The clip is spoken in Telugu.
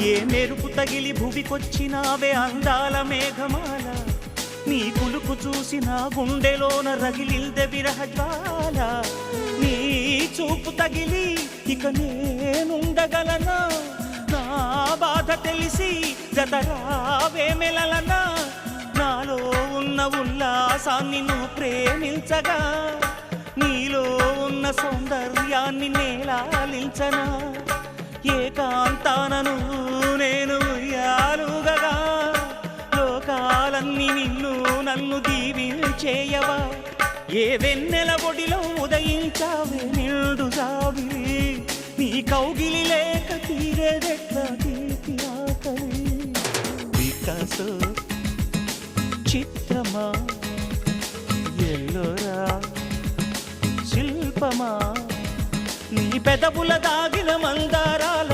ఏ మెరుపు తగిలి భువికొచ్చినావే అందాల మేఘమాల, నీ కులుకు చూసిన గుండెలోన రగిలిల్దె విరహ జ్వాల. నీ చూపు తగిలి ఇక నేనుండగలనా, నా బాధ తెలిసి జతరావే మెలలనా. నాలో ఉన్న ఉల్లాసాన్ని నువ్వు ప్రేమించగా, నీలో ఉన్న సౌందర్యాన్ని నేలాలించనా. ఏకాంతానను నేను ఉయ్యాలుగగా, లోకాలన్నీ నిన్ను నన్ను దీవించేయవా. ఏ వెన్నెల ఒడిలో ఉదయించావే నిండు జాబిలి, నీ కౌగిలి లేక తీరేదెట్లా తీపి ఆకలి. వికాసో చిత్రమా ఎల్లోరా శిల్పమా, నీ పెదవుల దాగిన మందారాల